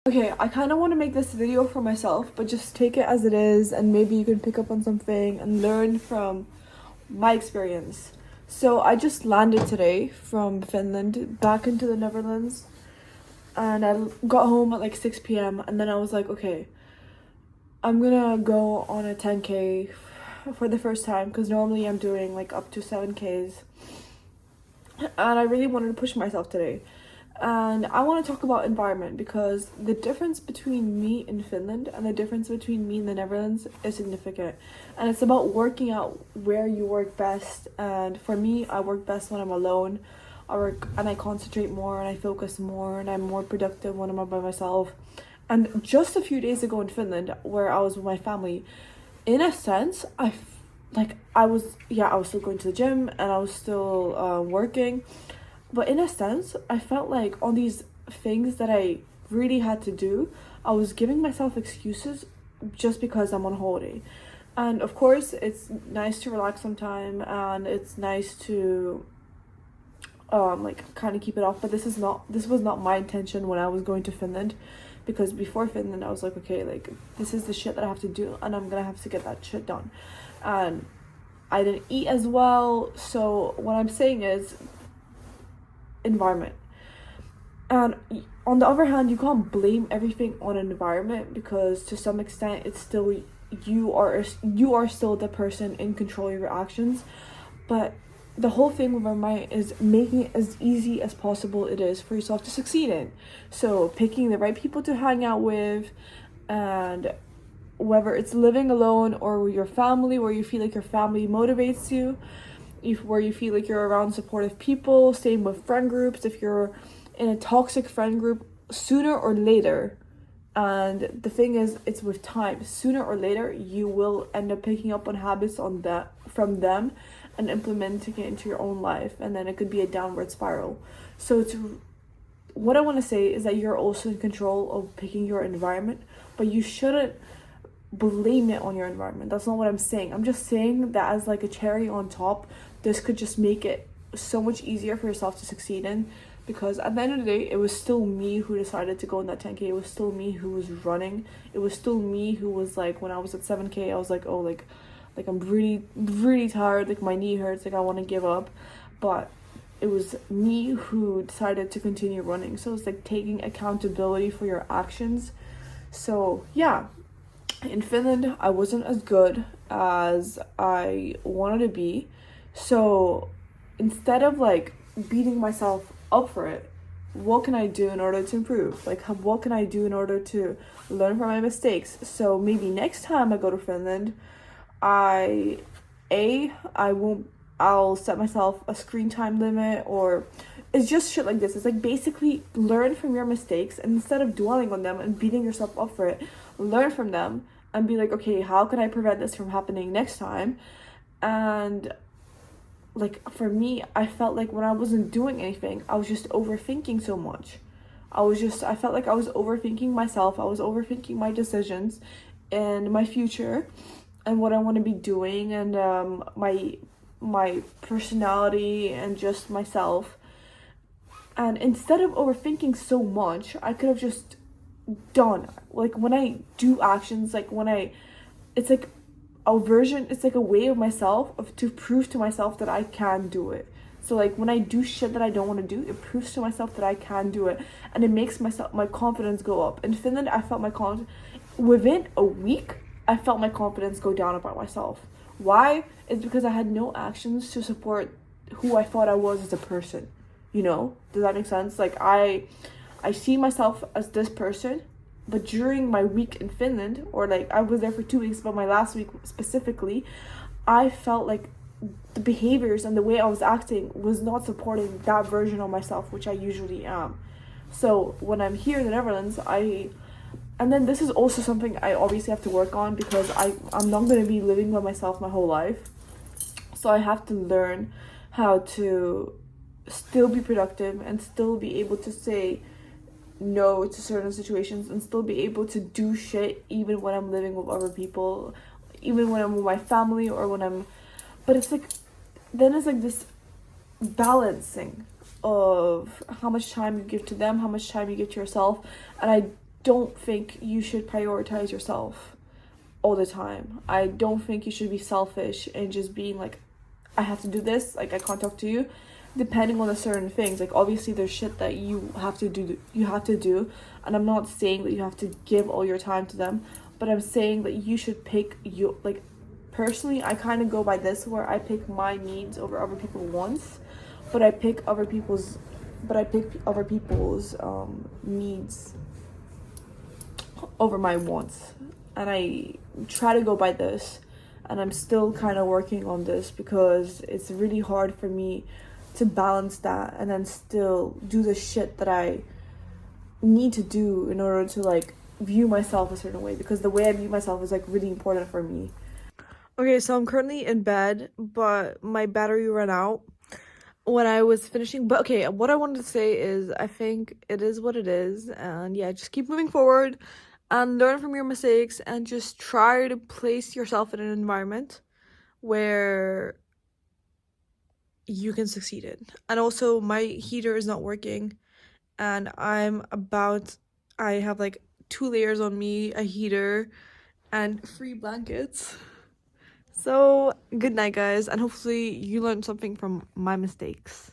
Okay, I kind of want to make this video for myself, but just take it as it is, and maybe you can pick up on something and learn from my experience. So, I just landed today from Finland back into the Netherlands, and I got home at like 6 p.m. And then I was like, okay, I'm gonna go on a 10K for the first time because normally I'm doing like up to 7Ks, and I really wanted to push myself today. And I want to talk about environment because the difference between me in Finland and the difference between me in the Netherlands is significant. And it's about working out where you work best. And for me, I work best when I'm alone. I work and I concentrate more and I focus more and I'm more productive when I'm by myself. And just a few days ago in Finland, where I was with my family, in a sense, I was still going to the gym and I was still working, but in a sense, I felt like all these things that I really had to do, I was giving myself excuses just because I'm on holiday. And of course, it's nice to relax sometime and it's nice to kind of keep it off, but this was not my intention when I was going to Finland, because before Finland I was like, okay, like this is the shit that I have to do and I'm gonna have to get that shit done. And I didn't eat as well, so what I'm saying is environment. And on the other hand, you can't blame everything on an environment because to some extent it's still you are still the person in control of your actions. But the whole thing with our mind is making it as easy as possible it is for yourself to succeed in. So picking the right people to hang out with, and whether it's living alone or with your family, where you feel like your family motivates you, where you feel like you're around supportive people, staying with friend groups. If you're in a toxic friend group, sooner or later, and the thing is, it's with time, sooner or later you will end up picking up on habits on that from them and implementing it into your own life, and then it could be a downward spiral. So it's what I want to say is that you're also in control of picking your environment, but you shouldn't blame it on your environment. That's not what I'm saying. I'm just saying that as like a cherry on top, this could just make it so much easier for yourself to succeed in, because at the end of the day, it was still me who decided to go in that 10K. It was still me who was running. It was still me who was like, when I was at 7K, I was like, oh, like I'm really, really tired, like my knee hurts, like I want to give up. But it was me who decided to continue running. So it's like taking accountability for your actions. So yeah, in Finland, I wasn't as good as I wanted to be. So instead of like beating myself up for it, what can I do in order to improve? Like, what can I do in order to learn from my mistakes? So maybe next time I go to Finland, I'll set myself a screen time limit, or it's just shit like this. It's like basically learn from your mistakes, and instead of dwelling on them and beating yourself up for it, learn from them and be like, okay, how can I prevent this from happening next time? And like for me, I felt like when I wasn't doing anything, I was just overthinking so much. I felt like I was overthinking myself. I was overthinking my decisions and my future and what I want to be doing, and my personality and just myself. And instead of overthinking so much, I could have just done, like when I do actions, like it's like it's like a way of myself to prove to myself that I can do it. So like when I do shit that I don't want to do, it proves to myself that I can do it, and it makes my confidence go up. In Finland, I felt my confidence within a week. I felt my confidence go down about myself. Why? It's because I had no actions to support who I thought I was as a person. You know? Does that make sense? Like I see myself as this person, but during my week in Finland, or like I was there for 2 weeks, but my last week specifically, I felt like the behaviors and the way I was acting was not supporting that version of myself, which I usually am. So when I'm here in the Netherlands, and then this is also something I obviously have to work on, because I'm not going to be living by myself my whole life. So I have to learn how to still be productive and still be able to say no to certain situations and still be able to do shit even when I'm living with other people, even when I'm with my family, or but it's like, then it's like this balancing of how much time you give to them, how much time you give to yourself. And don't think you should prioritize yourself all the time. I don't think you should be selfish and just being like, I have to do this, like I can't talk to you, depending on the certain things. Like obviously there's shit that you have to do, and I'm not saying that you have to give all your time to them, but I'm saying that you should pick you, like personally I kind of go by this where I pick my needs over other people's wants, but I pick other people's needs over my wants, and I try to go by this, and I'm still kind of working on this because it's really hard for me to balance that and then still do the shit that I need to do in order to like view myself a certain way, because the way I view myself is like really important for me. Okay, so I'm currently in bed, but my battery ran out when I was finishing. But okay, what I wanted to say is I think it is what it is, and yeah, just keep moving forward and learn from your mistakes, and just try to place yourself in an environment where you can succeed in. And also my heater is not working, and I have like 2 layers on me, a heater and 3 blankets. So good night guys, and hopefully you learned something from my mistakes.